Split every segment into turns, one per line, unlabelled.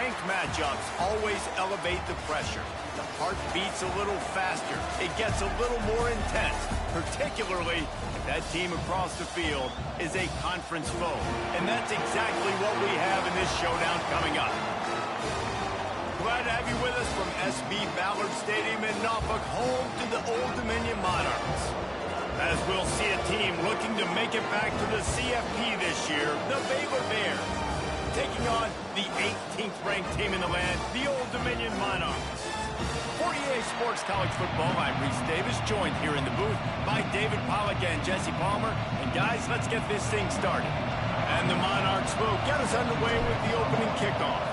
ranked matchups always elevate the pressure. The heart beats a little faster. It gets a little more intense, particularly if that team across the field is a conference foe. And that's exactly what we have in this showdown coming up. Glad to have you with us from SB Ballard Stadium in Norfolk, home to the Old Dominion Monarchs. As we'll see a team looking to make it back to the CFP this year, the Baylor Bears, taking on the 18th ranked team in the land, the Old Dominion Monarchs. For EA Sports College Football, I'm Reese Davis, joined here in the booth by David Pollack and Jesse Palmer. And guys, let's get this thing started. And the Monarchs will get us underway with the opening kickoff.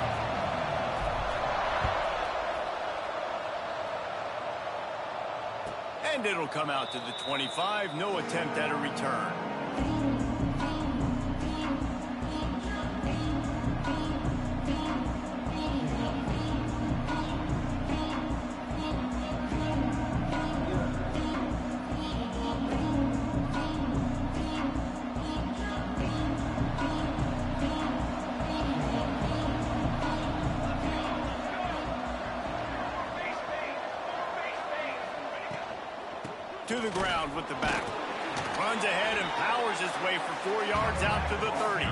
And it'll come out to the 25, no attempt at a return. To the ground with the back. Runs ahead and powers his way for 4 yards out to the 30.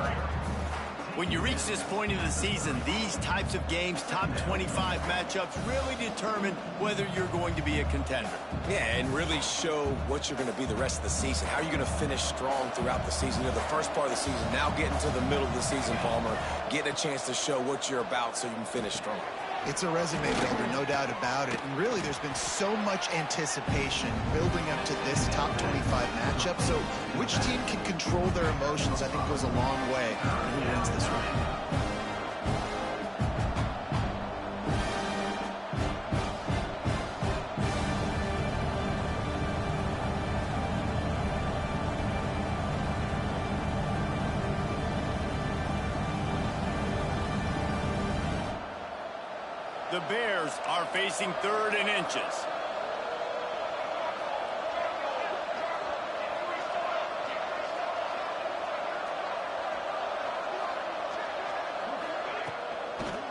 When you reach this point of the season, these types of games, top 25 matchups, really determine whether you're going to be a contender.
Yeah, and really show what you're going to be the rest of the season. How are you going to finish strong throughout the season? You know, the first part of the season, now getting to the middle of the season, Palmer, getting a chance to show what you're about so you can finish strong.
It's a resume builder, no doubt about it. And really, there's been so much anticipation building up to this top 25 matchup. So which team can control their emotions, I think, goes a long way in who wins this one.
The Bears are facing 3rd and inches.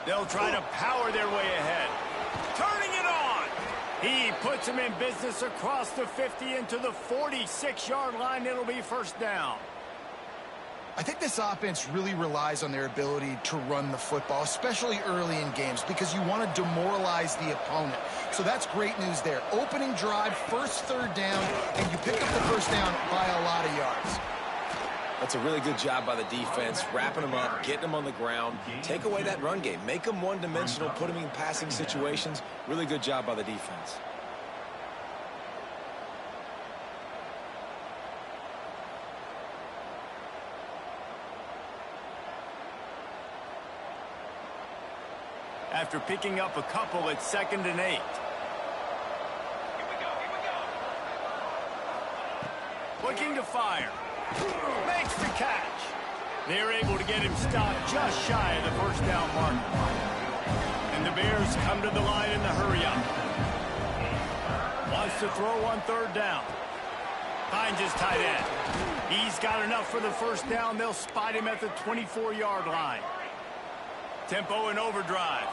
They'll try to power their way ahead. Turning it on. He puts him in business across the 50 into the 46-yard line. It'll be first down.
I think this offense really relies on their ability to run the football, especially early in games, because you want to demoralize the opponent. So that's great news there. Opening drive, first 3rd down, and you pick up the first down by a lot of yards.
That's a really good job by the defense, wrapping them up, getting them on the ground. Take away that run game. Make them one-dimensional, put them in passing situations. Really good job by the defense.
After picking up a couple, it's 2nd and 8. Looking to fire. Makes the catch. They're able to get him stopped just shy of the first down mark. And the Bears come to the line in the hurry-up. Wants to throw on 3rd down. Finds his tight end. He's got enough for the first down. They'll spot him at the 24-yard line. Tempo and overdrive.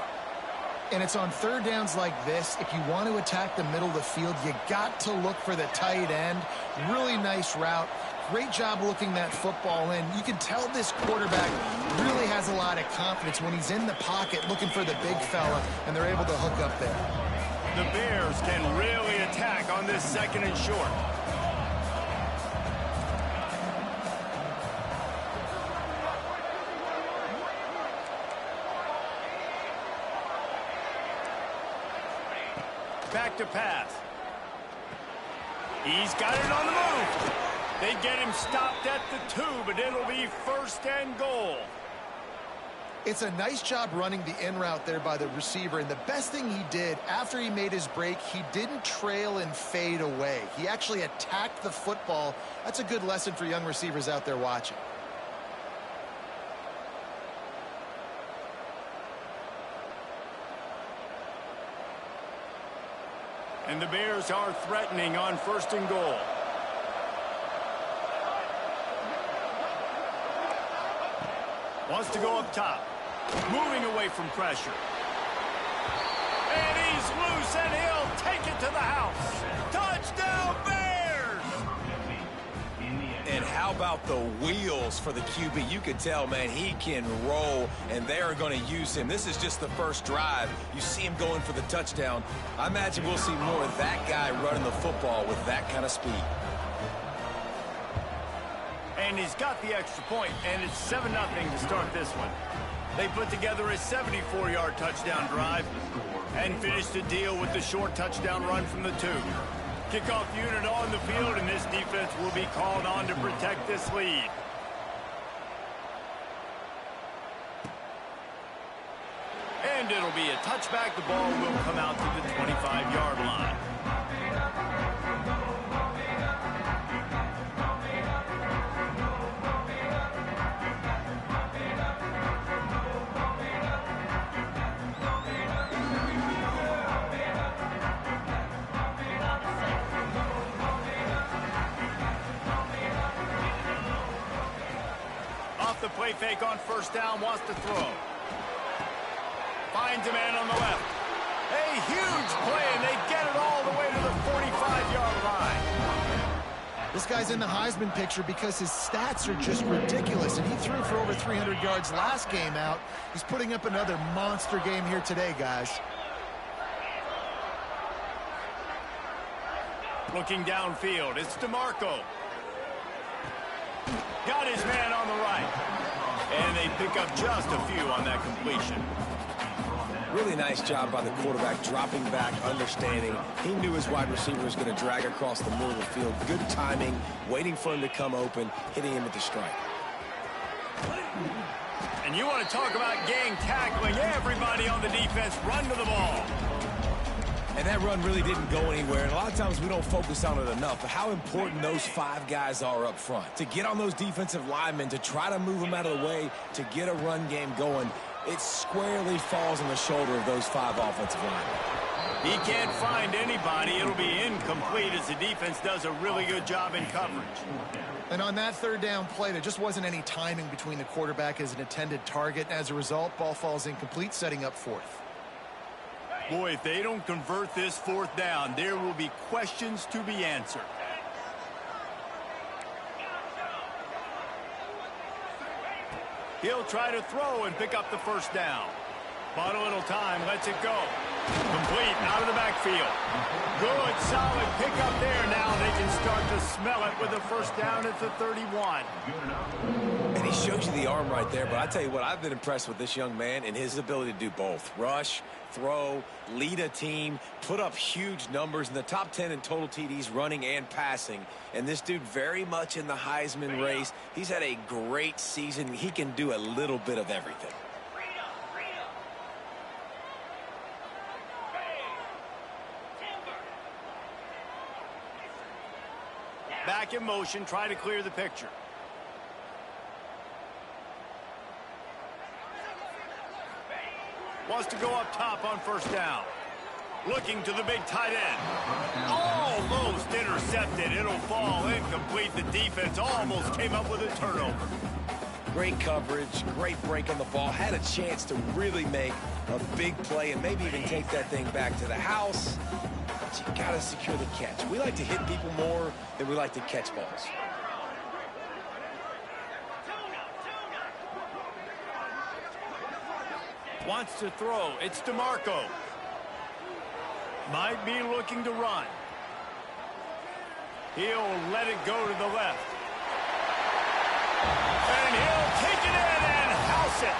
And it's on 3rd downs like this. If you want to attack the middle of the field, you got to look for the tight end. Really nice route. Great job looking that football in. You can tell this quarterback really has a lot of confidence when he's in the pocket looking for the big fella, and they're able to hook up there.
The Bears can really attack on this 2nd and short. Back to pass. He's got it on the move. They get him stopped at the 2, but it'll be 1st and goal.
It's a nice job running the in route there by the receiver, and the best thing he did after he made his break, he didn't trail and fade away. He actually attacked the football. That's a good lesson for young receivers out there watching.
And the Bears are threatening on 1st and goal. Wants to go up top. Moving away from pressure. And he's loose, and he'll take it to the house. Touchdown, Bears!
And how about the wheels for the QB? You could tell, man, he can roll, and they are going to use him. This is just the first drive. You see him going for the touchdown. I imagine we'll see more of that guy running the football with that kind of speed.
And he's got the extra point, and it's 7-0 to start this one. They put together a 74-yard touchdown drive and finished the deal with the short touchdown run from the 2. Kickoff unit on the field, and this defense will be called on to protect this lead. And it'll be a touchback. The ball will come out to the 25-yard line. The play fake on first down, wants to throw. Finds a man on the left. A huge play, and they get it all the way to the 45-yard line.
This guy's in the Heisman picture because his stats are just ridiculous, and he threw for over 300 yards last game out. He's putting up another monster game here today, guys.
Looking downfield, it's DeMarco. Got his man on the right. And they pick up just a few on that completion.
Really nice job by the quarterback, dropping back, understanding. He knew his wide receiver was going to drag across the middle of the field. Good timing, waiting for him to come open, hitting him with the strike.
And you want to talk about gang tackling. Everybody on the defense run to the ball.
And that run really didn't go anywhere. And a lot of times we don't focus on it enough. But how important those 5 guys are up front. To get on those defensive linemen, to try to move them out of the way, to get a run game going, it squarely falls on the shoulder of those 5 offensive linemen.
He can't find anybody. It'll be incomplete as the defense does a really good job in coverage.
And on that third down play, there just wasn't any timing between the quarterback as an intended target. As a result, ball falls incomplete, setting up 4th.
Boy, if they don't convert this 4th down, there will be questions to be answered. He'll try to throw and pick up the first down. Bought a little time, lets it go. Complete, out of the backfield. Good, solid pickup there. Now they can start to smell it with a first down at the 31.
And he shows you the arm right there, but I tell you what, I've been impressed with this young man and his ability to do both. Rush, throw, lead a team, put up huge numbers in the top 10 in total TDs running and passing. And this dude very much in the Heisman race. He's had a great season. He can do a little bit of everything.
Back in motion, try to clear the picture. Wants to go up top on first down. Looking to the big tight end. Almost intercepted. It'll fall incomplete. The defense almost came up with a turnover.
Great coverage, great break on the ball. Had a chance to really make a big play and maybe even take that thing back to the house. But you got to secure the catch. We like to hit people more than we like to catch balls.
Wants to throw. It's DeMarco. Might be looking to run. He'll let it go to the left. And he'll take it in and house it.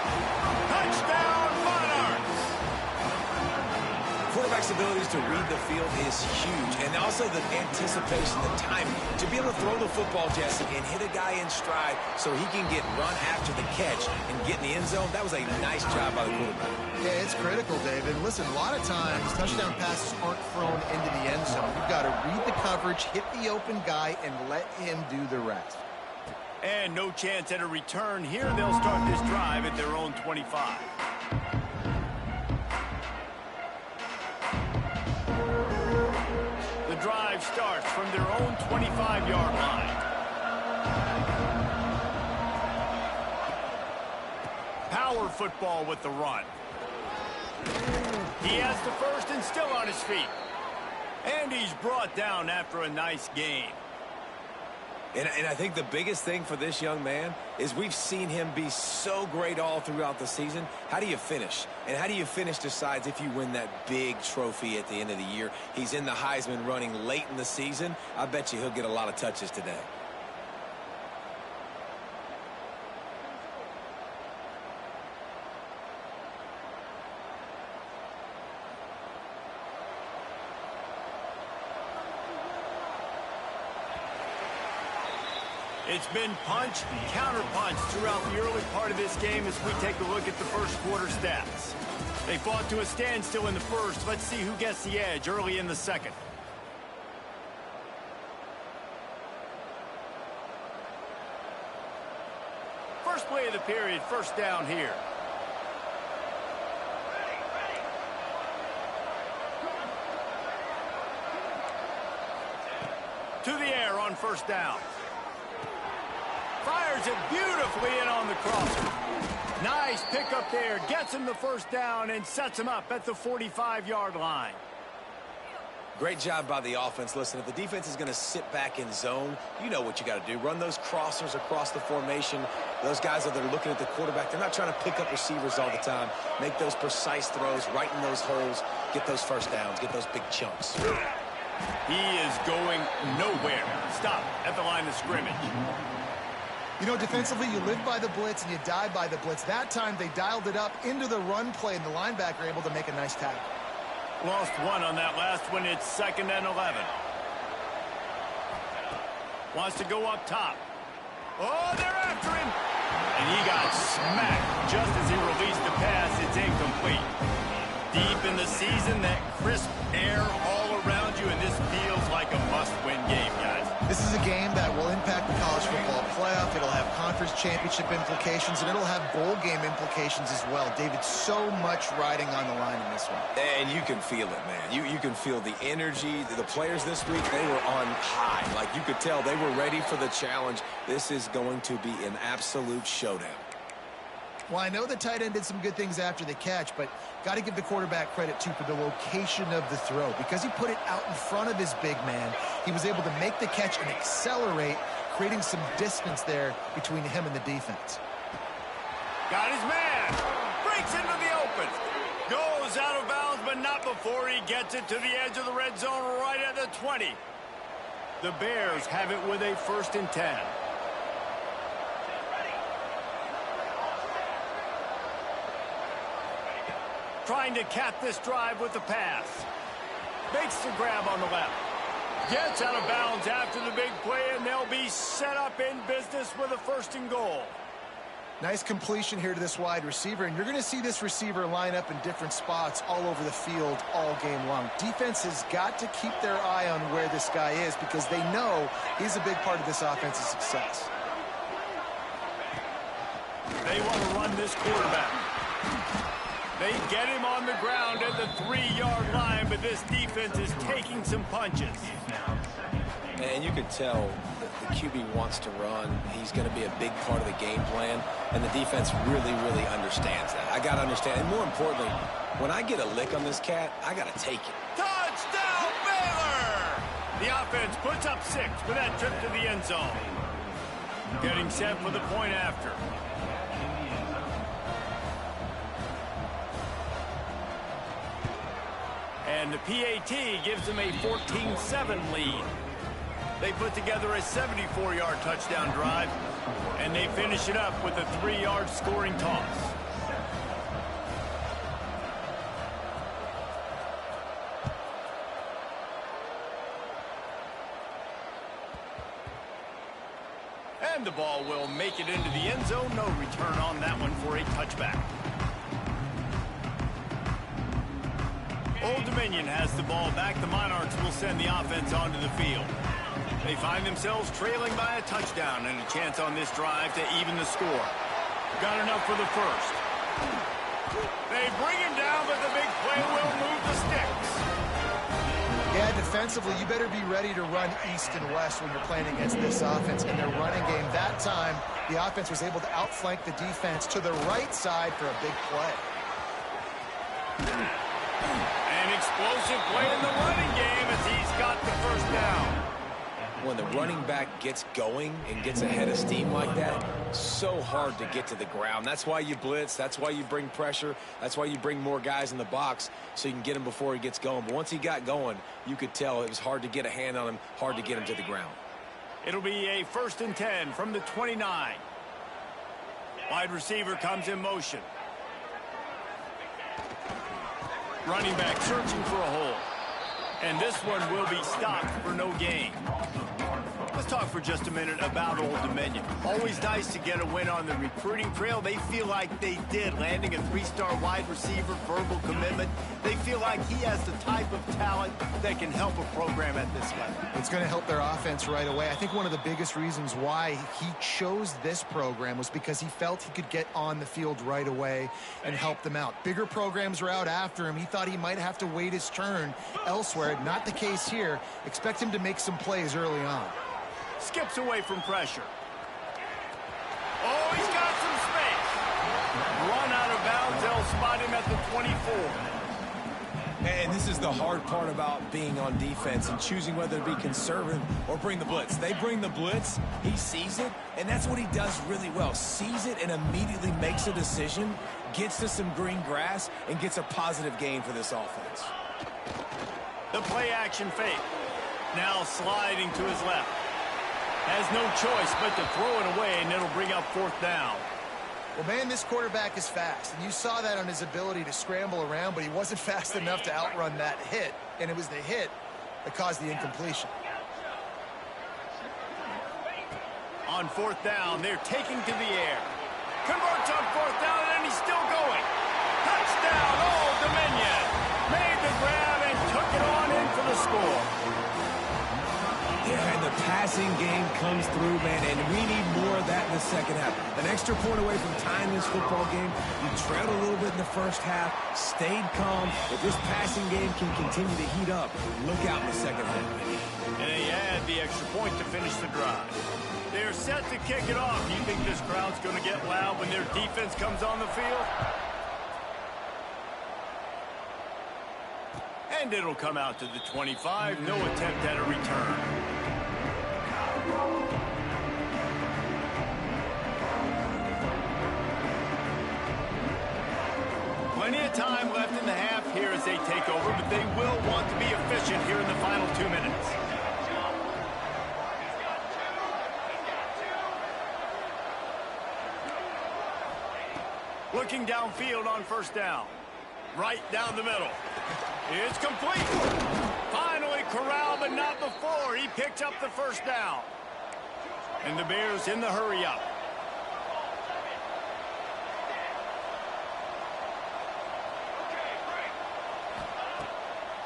Touchdown, Monarchs.
Quarterback's abilities to read the field is huge. And also the anticipation, the timing. To be able to throw the football, Jesse, and hit a guy in stride so he can get run after the catch and get in the end zone, that was a nice job by the quarterback.
Yeah, it's critical, David. Listen, a lot of times touchdown passes aren't thrown into the end zone. You've got to read the coverage, hit the open guy, and let him do the rest.
And no chance at a return. Here they'll start this drive at their own 25. The drive starts from their own 25-yard line. power football with the run. He has the first and still on his feet. And he's brought down after a nice gain.
And I think the biggest thing for this young man is we've seen him be so great all throughout the season. How do you finish? And how do you finish decides if you win that big trophy at the end of the year. He's in the Heisman running late in the season. I bet you he'll get a lot of touches today.
It's been punch, counter-punch throughout the early part of this game as we take a look at the first quarter stats. They fought to a standstill in the first. Let's see who gets the edge early in the second. First play of the period, first down here. To the air on first down. Fires it beautifully in on the crosser. Nice pickup there. Gets him the first down and sets him up at the 45-yard line.
Great job by the offense. Listen, if the defense is going to sit back in zone, you know what you got to do. Run those crossers across the formation. Those guys that are looking at the quarterback, they're not trying to pick up receivers all the time. Make those precise throws, right in those holes, get those first downs, get those big chunks.
He is going nowhere. Stop at the line of scrimmage.
You know, defensively, you live by the blitz and you die by the blitz. That time, they dialed it up into the run play, and the linebacker able to make a nice tackle.
Lost one on that last one. It's 2nd and 11. Wants to go up top. Oh, they're after him. And he got smacked just as he released the pass. It's incomplete. Deep in the season, that crisp air all around you, and this feels like a must-win game, guys.
This is a game that will impact the college football playoff. It'll have conference championship implications, and it'll have bowl game implications as well. David, so much riding on the line in this one.
And you can feel it, man. You can feel the energy. The players this week, they were on high. Like, you could tell they were ready for the challenge. This is going to be an absolute showdown.
Well, I know the tight end did some good things after the catch, but got to give the quarterback credit, too, for the location of the throw. Because he put it out in front of his big man, he was able to make the catch and accelerate, creating some distance there between him and the defense.
Got his man. Breaks into the open. Goes out of bounds, but not before he gets it to the edge of the red zone right at the 20. The Bears have it with a 1st and 10. Trying to cap this drive with the pass. Makes the grab on the left. Gets out of bounds after the big play, and they'll be set up in business with a 1st and goal.
Nice completion here to this wide receiver, and you're going to see this receiver line up in different spots all over the field all game long. Defense has got to keep their eye on where this guy is because they know he's a big part of this offense's success.
They want to run this quarterback. They get him on the ground at the 3-yard line, but this defense is taking some punches.
And you could tell that the QB wants to run. He's going to be a big part of the game plan, and the defense really, really understands that. I got to understand, and more importantly, when I get a lick on this cat, I got to take it.
Touchdown, Baylor! The offense puts up 6 with that trip to the end zone. Getting set for the point after. And the PAT gives them a 14-7 lead. They put together a 74-yard touchdown drive, and they finish it up with a 3-yard scoring toss. And the ball will make it into the end zone. No return on that one for a touchback. Old Dominion has the ball back. The Monarchs will send the offense onto the field. They find themselves trailing by a touchdown and a chance on this drive to even the score. Got enough for the first. They bring him down, but the big play will move the sticks.
Yeah, Yeah, defensively, you better be ready to run east and west when you're playing against this offense. In their running game, that time, the offense was able to outflank the defense to the right side for a big play.
An explosive play in the running game as he's got the first down.
When the running back gets going and gets ahead of steam like that, so hard to get to the ground. That's why you blitz. That's why you bring pressure. That's why you bring more guys in the box so you can get him before he gets going. But once he got going, you could tell it was hard to get a hand on him, hard to get him to the ground.
It'll be a 1st and 10 from the 29. Wide receiver comes in motion. Running back searching for a hole. And this one will be stopped for no gain. Let's talk for just a minute about Old Dominion. Always nice to get a win on the recruiting trail. They feel like they did, landing a 3-star wide receiver, verbal commitment. They feel like he has the type of talent that can help a program at this level.
It's going to help their offense right away. I think one of the biggest reasons why he chose this program was because he felt he could get on the field right away and help them out. Bigger programs are out after him. He thought he might have to wait his turn elsewhere. Not the case here. Expect him to make some plays early on.
Skips away from pressure. Oh, he's got some space. Run out of bounds. They'll spot him at the 24.
And this is the hard part about being on defense and choosing whether to be conservative or bring the blitz. They bring the blitz, he sees it, and that's what he does really well. Sees it and immediately makes a decision, gets to some green grass, and gets a positive gain for this offense.
The play action fake. Now sliding to his left. Has no choice but to throw it away, and it'll bring up 4th down.
Well, man, this quarterback is fast, and you saw that on his ability to scramble around, but he wasn't fast enough to outrun that hit, and it was the hit that caused the incompletion.
On 4th down, they're taking to the air. Converts on 4th down, and he's still going. Touchdown, Old Dominion. Made the grab and took it on in for the score.
Yeah, and the passing game comes through, man, and we need more of that in the second half. An extra point away from tying this football game. You trailed a little bit in the first half, stayed calm. If this passing game can continue to heat up, look out in the second half.
And they add the extra point to finish the drive. They're set to kick it off. Do you think this crowd's going to get loud when their defense comes on the field? And it'll come out to the 25. No attempt at a return. Plenty of time left in the half here as they take over, but they will want to be efficient here in the final 2 minutes. Looking downfield on 1st down. Right down the middle. It's complete. Finally corralled, but not before. He picked up the 1st down. And the Bears in the hurry up.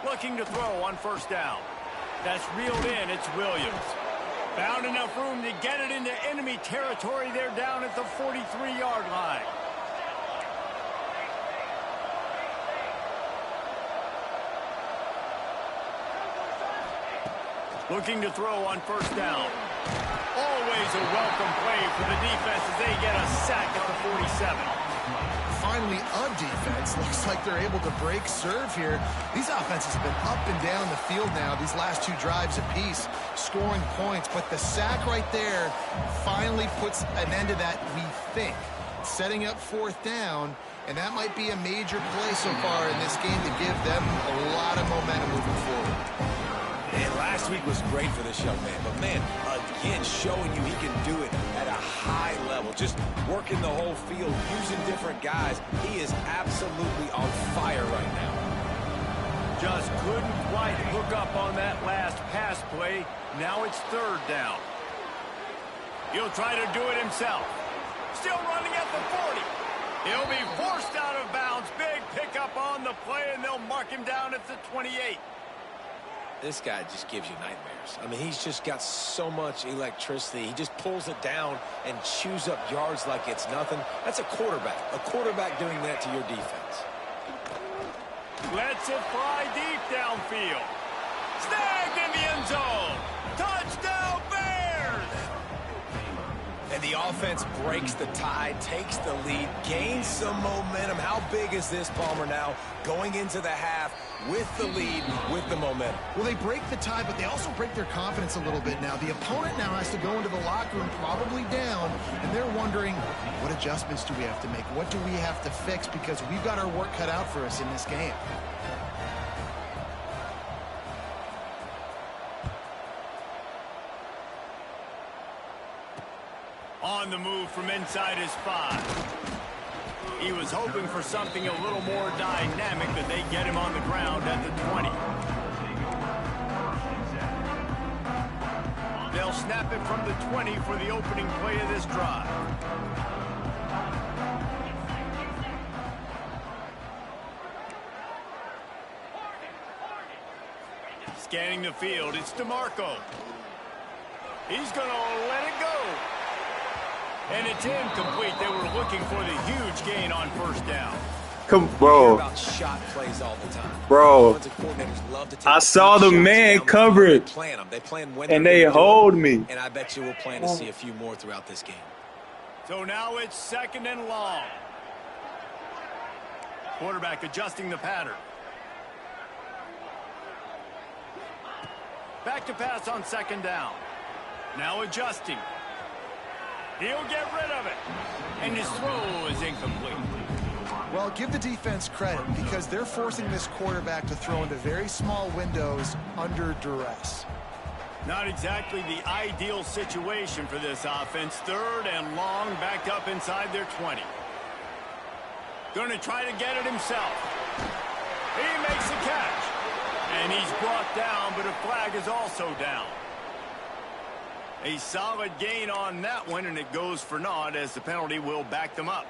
Looking to throw on 1st down. That's reeled in. It's Williams. Found enough room to get it into enemy territory. They're down at the 43-yard line. Looking to throw on 1st down. Always a welcome play for the defense as they get a sack at the 47.
Finally, a defense. Looks like they're able to break serve here. These offenses have been up and down the field now, these last 2 drives apiece, scoring points. But the sack right there finally puts an end to that, we think. Setting up 4th down, and that might be a major play so far in this game to give them a lot of momentum moving forward.
And last week was great for this young man. But, man, again, showing you he can do it at a high level. Just working the whole field, using different guys. He is absolutely on fire right now.
Just couldn't quite hook up on that last pass play. Now it's 3rd down. He'll try to do it himself. Still running at the 40. He'll be forced out of bounds. Big pickup on the play, and they'll mark him down at the 28.
This guy just gives you nightmares. I mean, he's just got so much electricity. He just pulls it down and chews up yards like it's nothing. That's a quarterback. A quarterback doing that to your defense.
Lets it fly deep downfield. Snagged in the end zone. Touchdown, Bears!
And the offense breaks the tie, takes the lead, gains some momentum. How big is this, Palmer, now going into the half with the lead, with the momentum?
Well, they break the tie, but they also break their confidence a little bit now. The opponent now has to go into the locker room probably down, and they're wondering, what adjustments do we have to make? What do we have to fix? Because we've got our work cut out for us in this game.
On the move from inside his 5. He was hoping for something a little more dynamic, but they get him on the ground at the 20. They'll snap it from the 20 for the opening play of this drive. Scanning the field, it's DeMarco. He's going to let it go. And it's incomplete. They were looking for the huge gain on first down.
Come, bro.
About shot plays all the time.
Bro, I saw the man covered, and they hold me.
And I bet you we'll plan to see a few more throughout this game.
So now it's 2nd and long. Quarterback adjusting the pattern. Back to pass on 2nd down. Now adjusting. He'll get rid of it. And his throw is incomplete.
Well, give the defense credit because they're forcing this quarterback to throw into very small windows under duress.
Not exactly the ideal situation for this offense. 3rd and long, backed up inside their 20. Going to try to get it himself. He makes the catch. And he's brought down, but a flag is also down. A solid gain on that one, and it goes for naught as the penalty will back them up.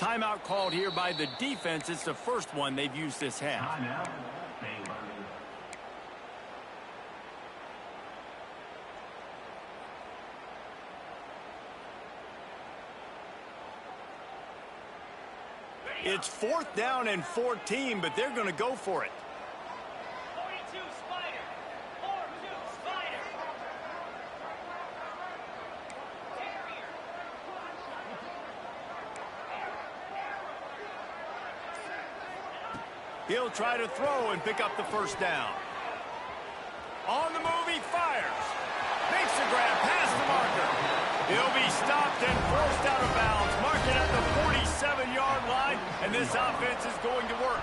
Timeout called here by the defense. It's the first one they've used this half. It's 4th down and 14, but they're going to go for it.
42 Spider. 4-2 Spider.
He'll try to throw and pick up the first down. On the move, he fires. Makes the grab past the marker. He'll be stopped and forced out of bounds. Mark it at the 47-yard line, and this offense is going to work.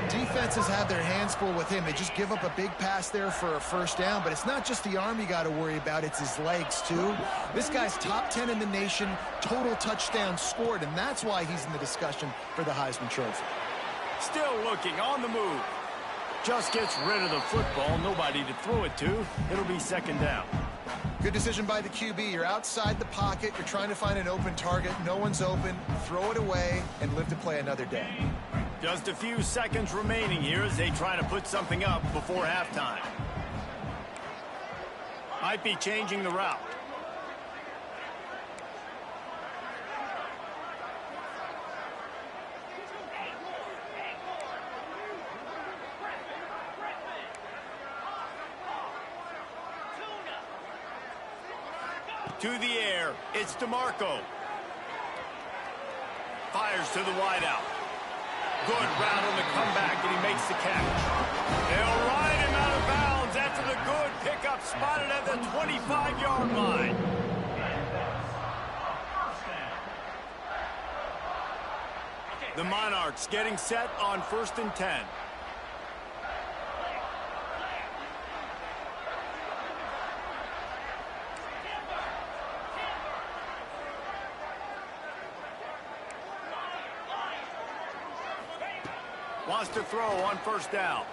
Defenses have their hands full with him. They just give up a big pass there for a first down, but it's not just the arm you got to worry about, it's his legs too. This guy's top 10 in the nation, total touchdowns scored, and that's why he's in the discussion for the Heisman Trophy.
Still looking on the move. Just gets rid of the football. Nobody to throw it to. It'll be 2nd down.
Good decision by the QB. You're outside the pocket. You're trying to find an open target. No one's open. Throw it away and live to play another day.
Just a few seconds remaining here as they try to put something up before halftime. Might be changing the route. To the air, it's DeMarco. Fires to the wideout. Good route on the comeback, and he makes the catch. They'll ride him out of bounds after the good pickup spotted at the 25-yard line. The Monarchs getting set on 1st and 10. Wants to throw on 1st down.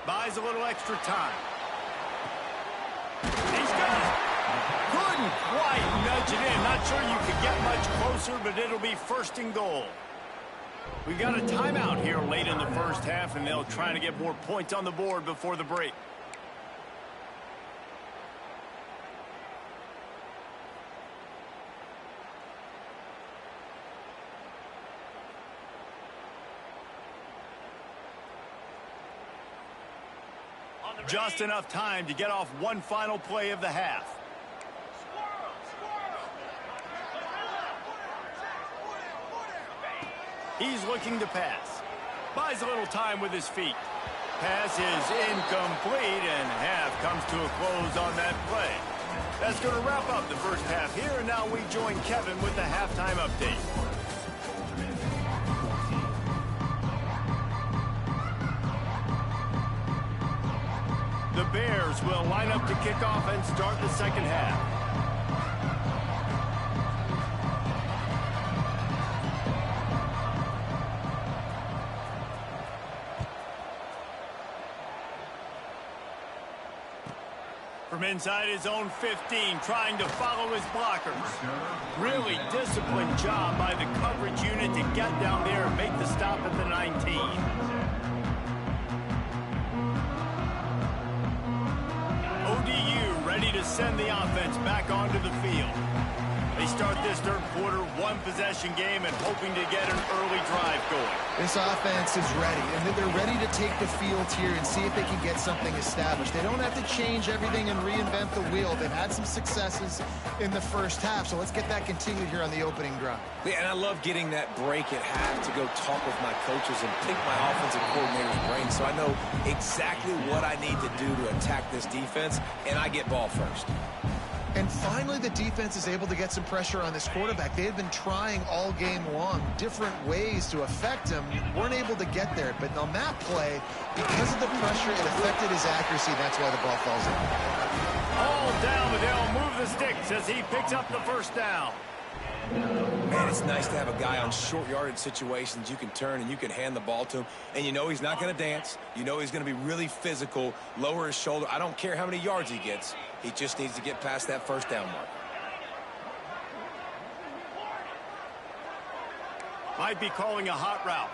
Buys a little extra time. He's got it. Couldn't quite nudge it in. Not sure you could get much closer, but it'll be 1st and goal. We got a timeout here late in the first half, and they'll try to get more points on the board before the break. Just enough time to get off one final play of the half. He's looking to pass. Buys a little time with his feet. Pass is incomplete, and half comes to a close on that play. That's going to wrap up the first half here, and now we join Kevin with the halftime update. The Bears will line up to kick off and start the second half. From inside his own 15, trying to follow his blockers. Really disciplined job by the coverage unit to get down there and make the stop at the 19. ODU ready to send the offense back onto the field. They start this third quarter one-possession game and hoping to get an early drive going.
This offense is ready, and they're ready to take the field here and see if they can get something established. They don't have to change everything and reinvent the wheel. They've had some successes in the first half, so let's get that continued here on the opening drive.
Yeah, and I love getting that break at half to go talk with my coaches and pick my offensive coordinator's brain so I know exactly what I need to do to attack this defense, and I get ball first.
And finally, the defense is able to get some pressure on this quarterback. They had been trying all game long different ways to affect him. Weren't able to get there. But on that play, because of the pressure, it affected his accuracy. That's why the ball falls in.
All down, but they'll move the sticks as he picks up the first down.
Man, it's nice to have a guy on short yardage situations you can turn and you can hand the ball to him. And you know he's not going to dance. You know he's going to be really physical, lower his shoulder. I don't care how many yards he gets. He just needs to get past that first down mark.
Might be calling a hot route.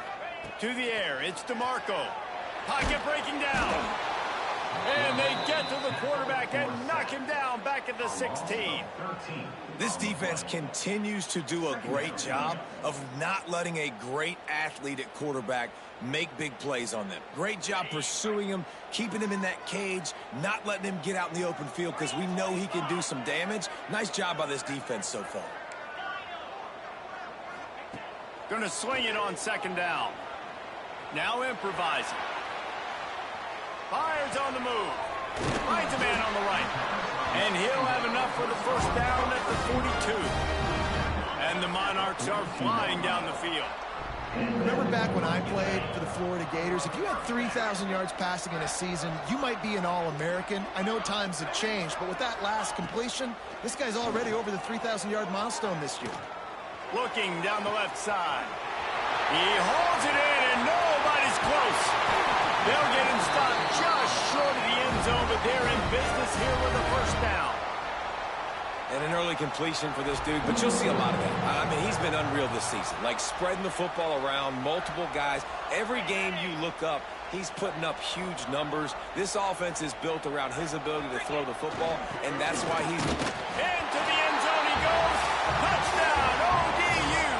To the air, it's DeMarco. Pocket breaking down. And they get to the quarterback and knock him down back at the 16.
This defense continues to do a great job of not letting a great athlete at quarterback make big plays on them. Great job pursuing him, keeping him in that cage, not letting him get out in the open field because we know he can do some damage. Nice job by this defense so far.
Gonna swing it on second down. Now improvising. Fires on the move. Finds a man on the right. And he'll have enough for the first down at the 42. And the Monarchs are flying down the field.
Remember back when I played for the Florida Gators, if you had 3,000 yards passing in a season, you might be an All-American. I know times have changed, but with that last completion, this guy's already over the 3,000-yard milestone this year.
Looking down the left side. He holds it in, and nobody's close. They'll get him stopped just short of the end zone, but they're in business here with a first down.
And an early completion for this dude, but you'll see a lot of that. I mean, he's been unreal this season, like spreading the football around, multiple guys. Every game you look up, he's putting up huge numbers. This offense is built around his ability to throw the football, and that's why he's...
Into the end zone he goes. Touchdown, ODU.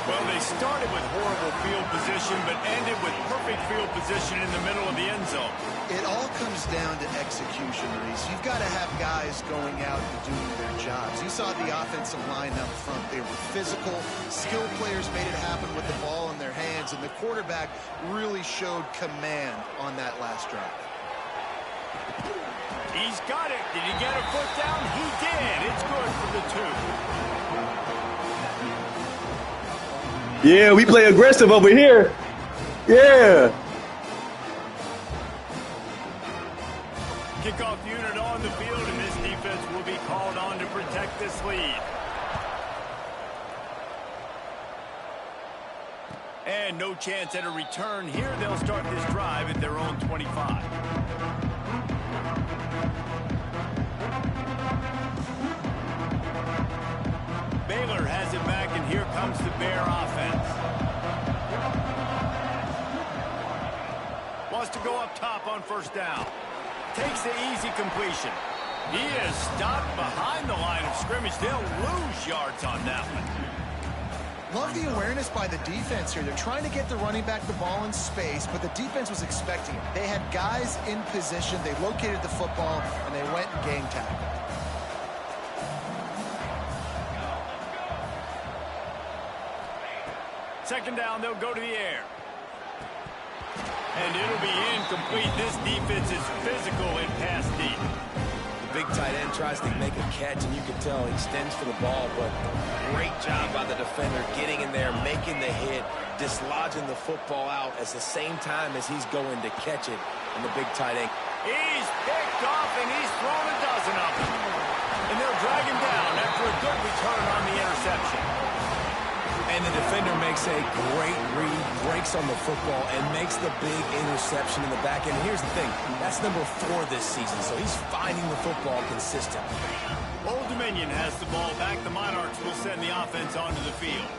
Well, they started with horrible field position, but ended with perfect field position in the middle of the end zone.
It all comes down to execution, Reese. You've got to have guys going out and doing their jobs. You saw the offensive line up front. They were physical. Skilled players made it happen with the ball in their hands, and the quarterback really showed command on that last drive.
He's got it. Did he get a foot down? He did. It's good for the 2.
Yeah, we play aggressive over here. Yeah.
Kickoff unit on the field, and this defense will be called on to protect this lead. And no chance at a return here. They'll start this drive at their own 25. Baylor has it back, and here comes the Bear offense. Wants to go up top on first down. Takes the easy completion. He is stopped behind the line of scrimmage. They'll lose yards on that one.
Love the awareness by the defense here. They're trying to get the running back the ball in space, but the defense was expecting it. They had guys in position. They located the football, and they went and gang tackled.
Second down, they'll go to the air. And it'll be incomplete. This defense is physical and pass deep.
The big tight end tries to make a catch, and you can tell he extends for the ball, but great job by the defender getting in there, making the hit, dislodging the football out at the same time as he's going to catch it, and the big tight end.
He's picked off, and he's thrown a dozen of them. And they'll drag him down after a good return on the interception.
And the defender makes a great read, breaks on the football, and makes the big interception in the back end. Here's the thing, that's number 4 this season, so he's finding the football consistently.
Old Dominion has the ball back. The Monarchs will send the offense onto the field.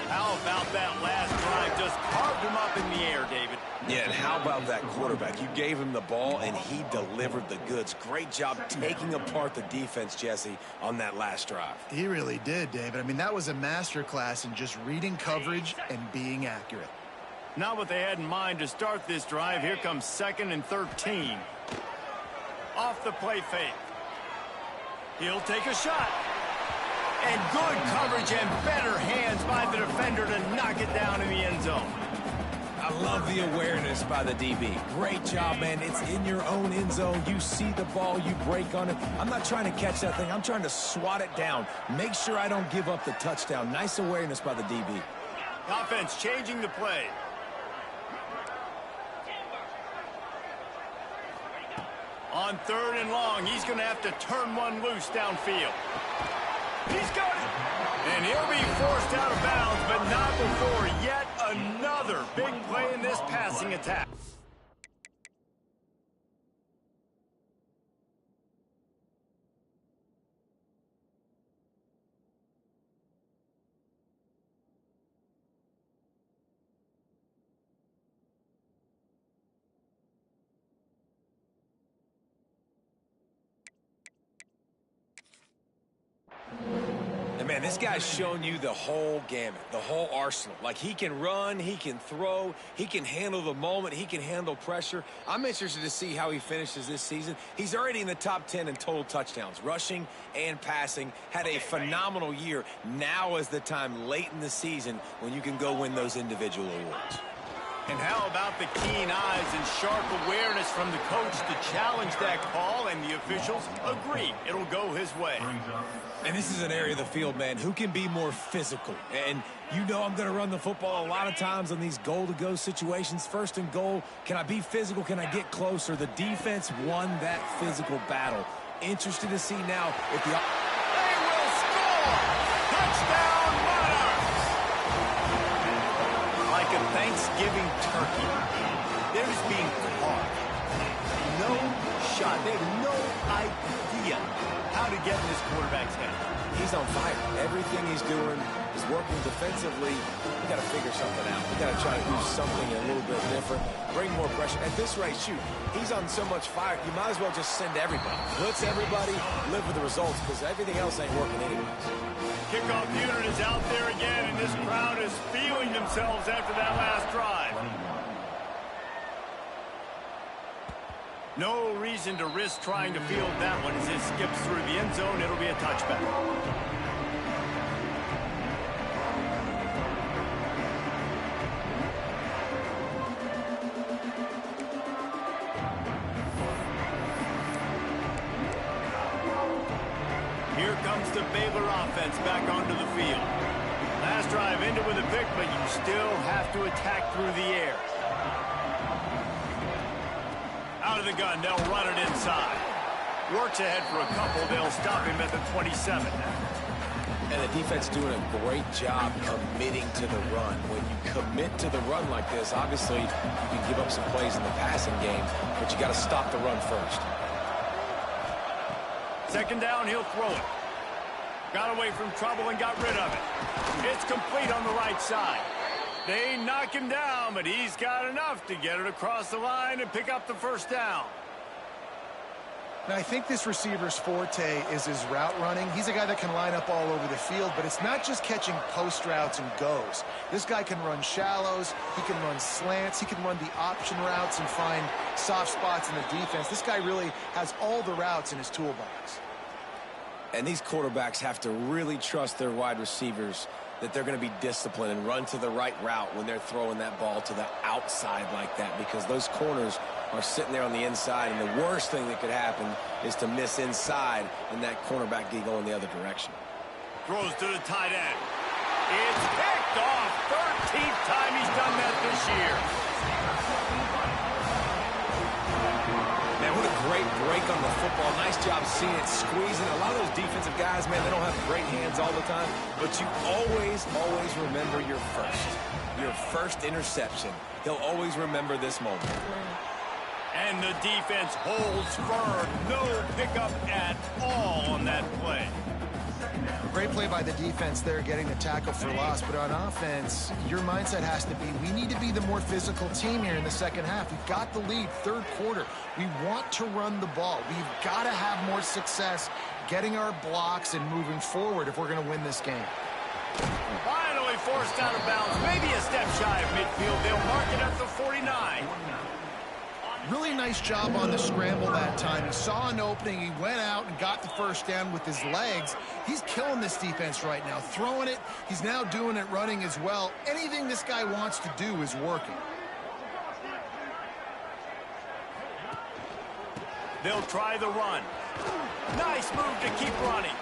How about that last drive? Just carved him up in the air, David.
Yeah, and how about that quarterback? You gave him the ball, and he delivered the goods. Great job taking apart the defense, Jesse, on that last drive.
He really did, David. I mean, that was a masterclass in just reading coverage and being accurate.
Not what they had in mind to start this drive. Here comes 2nd and 13. Off the play fake. He'll take a shot. And good coverage and better hands by the defender to knock it down in the end zone.
I love the awareness by the DB. Great job, man. It's in your own end zone. You see the ball, you break on it. I'm not trying to catch that thing. I'm trying to swat it down. Make sure I don't give up the touchdown. Nice awareness by the DB.
Offense changing the play. On 3rd and long, he's going to have to turn one loose downfield. He's got it. And he'll be forced out of bounds, but not before yet another big play in this passing attack.
And man, this guy's shown you the whole gamut, the whole arsenal. Like, he can run, he can throw, he can handle the moment, he can handle pressure. I'm interested to see how he finishes this season. He's already in the top 10 in total touchdowns, rushing and passing. Had a phenomenal year. Now is the time late in the season when you can go win those individual awards.
And how about the keen eyes and sharp awareness from the coach to challenge that call, and the officials agree it'll go his way.
And this is an area of the field, man, who can be more physical. And you know I'm going to run the football a lot of times on these goal-to-go situations. 1st and goal, can I be physical? Can I get closer? The defense won that physical battle. Interested to see now if the...
They will score! Touchdown, Monarchs! Like a Thanksgiving turkey, they're just being carved. No shot. They have no idea how to get in this quarterback's head.
He's on fire. Everything he's doing is working defensively. We got to figure something out. We got to try to do something a little bit different, bring more pressure. At this rate, shoot, he's on so much fire, you might as well just send everybody. Blitz everybody, live with the results, because everything else ain't working anyways.
Kickoff unit is out there again, and this crowd is feeling themselves after that last drive. No reason to risk trying to field that one. As it skips through the end zone, it'll be a touchback. Here comes the Baylor offense back onto the field. Last drive ended with a pick, but you still have to attack through the air. Out of the gun, they'll run it inside. Works ahead for a couple. They'll stop him at the 27.
And the defense doing a great job committing to the run. When you commit to the run like this, obviously you can give up some plays in the passing game, but you got to stop the run first.
2nd down, he'll throw it. Got away from trouble and got rid of it. It's complete on the right side. They knock him down, but he's got enough to get it across the line and pick up the 1st down.
Now, I think this receiver's forte is his route running. He's a guy that can line up all over the field, but it's not just catching post routes and goes. This guy can run shallows, he can run slants, he can run the option routes and find soft spots in the defense. This guy really has all the routes in his toolbox.
And these quarterbacks have to really trust their wide receivers that they're going to be disciplined and run to the right route when they're throwing that ball to the outside like that, because those corners are sitting there on the inside, and the worst thing that could happen is to miss inside and that cornerback get going the other direction.
Throws to the tight end. It's picked off. 13th time he's done that this year.
Man, what a great break on the football. Nice job seeing it, squeezing. A lot of those defensive guys, man, they don't have great hands all the time, but you always remember your first interception. They'll always remember this moment.
And the defense holds firm. No pickup at all on that play.
Great play by the defense there, getting the tackle for loss. But on offense, your mindset has to be, we need to be the more physical team here in the second half. We've got the lead, third quarter. We want to run the ball. We've got to have more success getting our blocks and moving forward if we're going to win this game.
Finally forced out of bounds. Maybe a step shy of midfield. They'll mark it at the 49.
Really nice job on the scramble that time. He saw an opening. He went out and got the first down with his legs. He's killing this defense right now. Throwing it. He's now doing it running as well. Anything this guy wants to do is working.
They'll try the run. Nice move to keep running.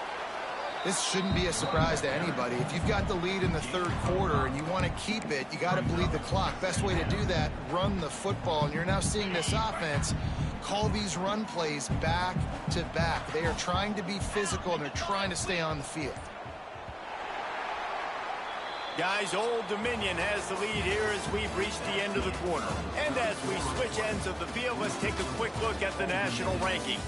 This shouldn't be a surprise to anybody. If you've got the lead in the third quarter and you want to keep it, you got to bleed the clock. Best way to do that, run the football. And you're now seeing this offense call these run plays back to back. They are trying to be physical, and they're trying to stay on the field.
Guys, Old Dominion has the lead here as we've reached the end of the quarter. And as we switch ends of the field, let's take a quick look at the national rankings.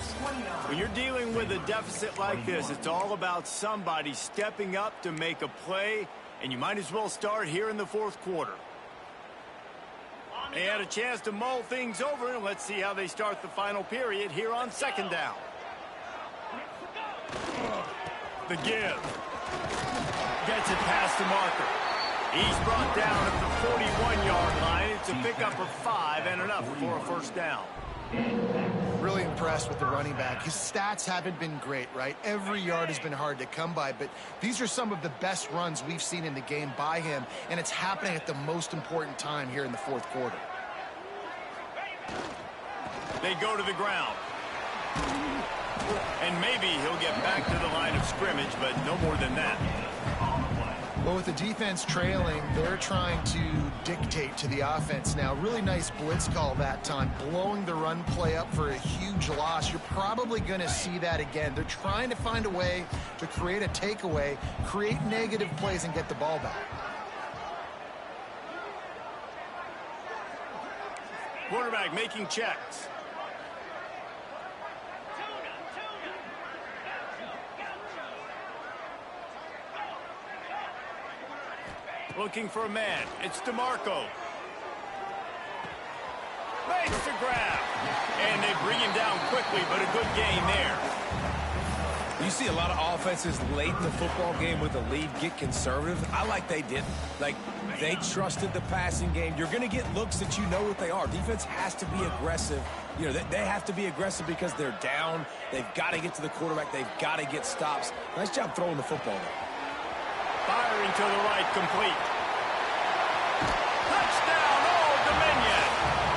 When you're dealing with a deficit like this, it's all about somebody stepping up to make a play, and you might as well start here in the fourth quarter. They had a chance to mull things over, and let's see how they start the final period here on second down. The give. Gets it past the marker. He's brought down at the 41-yard line. It's a pickup of 5 and enough for a first down.
Really impressed with the running back. His stats haven't been great, right? Every yard has been hard to come by, but these are some of the best runs we've seen in the game by him, and it's happening at the most important time here in the fourth quarter.
They go to the ground. And maybe he'll get back to the line of scrimmage, but no more than that.
Well, with the defense trailing, they're trying to dictate to the offense now. Really nice blitz call that time, blowing the run play up for a huge loss. You're probably going to see that again. They're trying to find a way to create a takeaway, create negative plays, and get the ball back.
Quarterback making checks. Looking for a man. It's DeMarco. Makes the grab. And they bring him down quickly, but a good gain there.
You see a lot of offenses late in the football game with a lead get conservative. I like they didn't. Like, they trusted the passing game. You're going to get looks that you know what they are. Defense has to be aggressive. You know, they have to be aggressive because they're down. They've got to get to the quarterback. They've got to get stops. Nice job throwing the football there.
Firing to the right, complete. Touchdown, Old Dominion.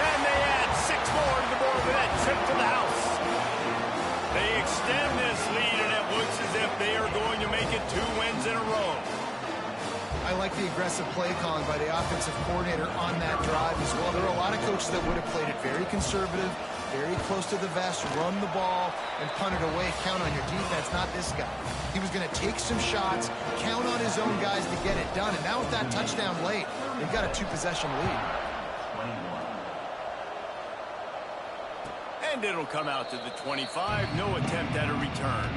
And they add 6 more to the board with that trip to the house. They extend this lead, and it looks as if they are going to make it 2 wins in a row.
I like the aggressive play calling by the offensive coordinator on that drive as well. There are a lot of coaches that would have played it very conservative, very close to the vest, run the ball, and punt it away. Count on your defense, not this guy. He was going to take some shots, count on his own guys to get it done. And now with that touchdown late, they've got a 2-possession lead.
And it'll come out to the 25. No attempt at a return.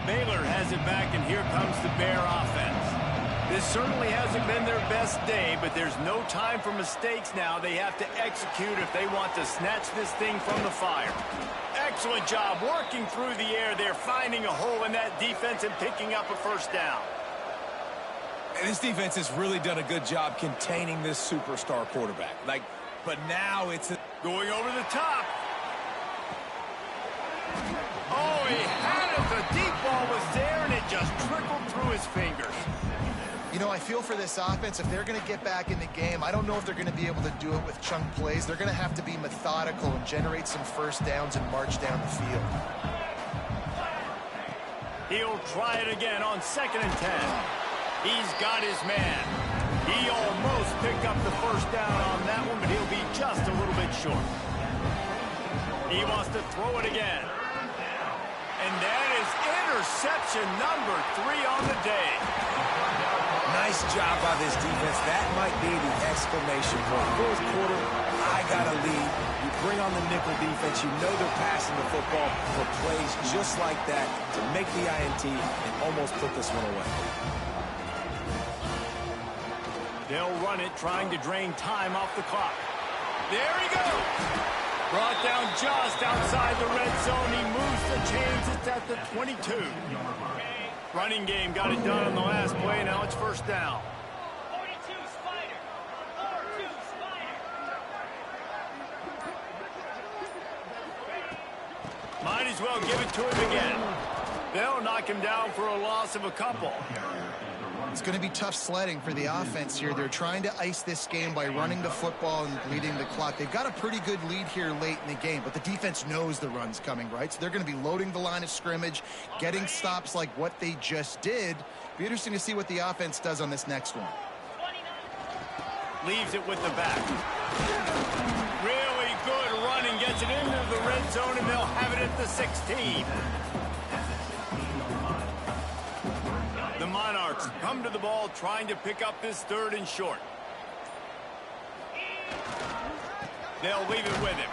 Baylor has it back, and here comes the Bear offense. This certainly hasn't been their best day, but there's no time for mistakes now. They have to execute if they want to snatch this thing from the fire. Excellent job working through the air there, finding a hole in that defense and picking up a first down.
And this defense has really done a good job containing this superstar quarterback. But now it's
going over the top. Oh, he had it. The deep ball was there, and it just trickled through his fingers.
You know, I feel for this offense, if they're going to get back in the game, I don't know if they're going to be able to do it with chunk plays. They're going to have to be methodical and generate some first downs and march down the field.
He'll try it again on 2nd and 10. He's got his man. He almost picked up the first down on that one, but he'll be just a little bit short. He wants to throw it again. And that is interception number 3 on the day.
nice job by this defense. That might be the exclamation point. Fourth quarter, I got to lead. You bring on the nickel defense. You know they're passing the football for plays just like that to make the INT and almost put this one away.
They'll run it, trying to drain time off the clock. There he goes. Brought down just outside the red zone. He moves the chains. It's at the 22. Running game got it done on the last play. Now it's first down.
42 Spider. 4-2 Spider.
Might as well give it to him again. They'll knock him down for a loss of a couple.
It's going to be tough sledding for the offense here. They're trying to ice this game by running the football and bleeding the clock. They've got a pretty good lead here late in the game, but the defense knows the run's coming, right? So they're going to be loading the line of scrimmage, getting stops like what they just did. Be interesting to see what the offense does on this next one.
Leaves it with the back. Really good running. Gets it into the red zone, and they'll have it at the 16. The Monarchs come to the ball trying to pick up this third and short. They'll leave it with him.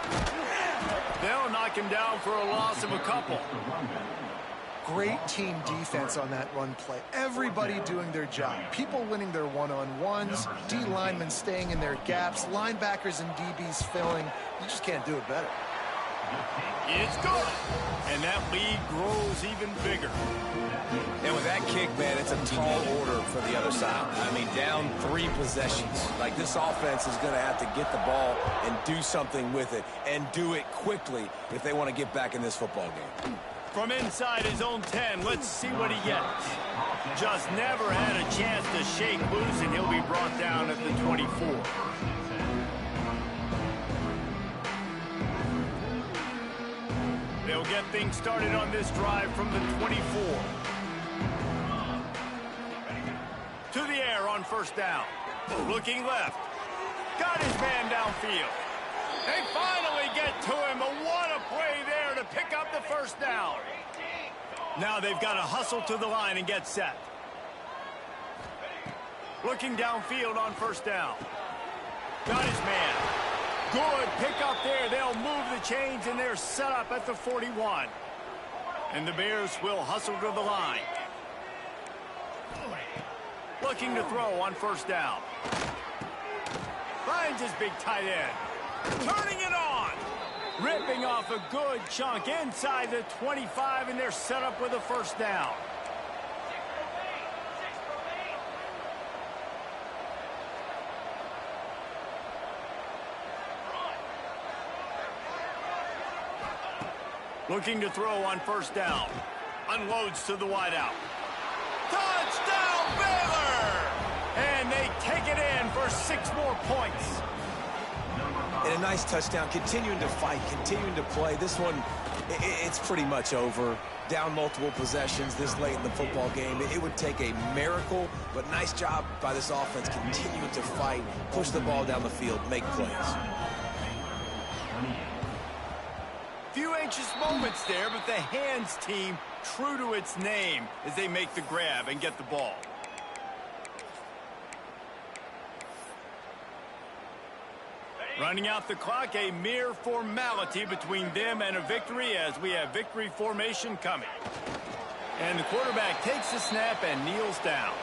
They'll knock him down for a loss of a couple.
Great team defense on that run play. Everybody doing their job. People winning their one-on-ones, D linemen staying in their gaps, linebackers and DBs filling. You just can't do it better.
It's good. And that lead grows even bigger.
And with that kick, man, it's a tall order for the other side. I mean, down 3 possessions. Like, this offense is going to have to get the ball and do something with it, and do it quickly if they want to get back in this football game.
From inside his own 10, let's see what he gets. Just never had a chance to shake loose, and he'll be brought down at the 24. They'll get things started on this drive from the 24. To the air on first down. Looking left. Got his man downfield. They finally get to him. What a play there to pick up the first down. Now they've got to hustle to the line and get set. Looking downfield on first down. Got his man. Good pick up there. They'll move the chains, and they're set up at the 41. And the Bears will hustle to the line. Looking to throw on first down. Finds his big tight end. Turning it on. Ripping off a good chunk inside the 25, and they're set up with a first down. Looking to throw on first down. Unloads to the wideout. Touchdown, Baylor! And they take it in for 6 more points.
And a nice touchdown, continuing to fight, continuing to play. This one, it's pretty much over. Down multiple possessions this late in the football game. It would take a miracle, but nice job by this offense continuing to fight, push the ball down the field, make plays.
Few anxious moments there, but the hands team true to its name as they make the grab and get the ball. Running out the clock, a mere formality between them and a victory as we have victory formation coming. And the quarterback takes the snap and kneels down.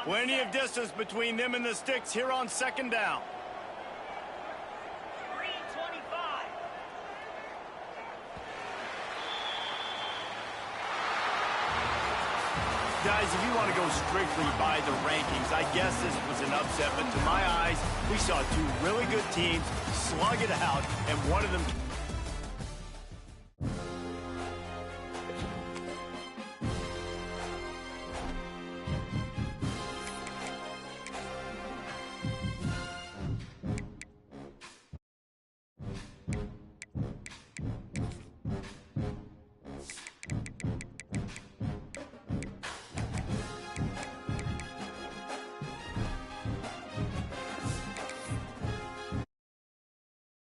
Plenty of distance between them and the sticks here on second down.
325.
Guys, if you want to go strictly by the rankings, I guess this was an upset, but to my eyes, we saw two really good teams slug it out, and one of them...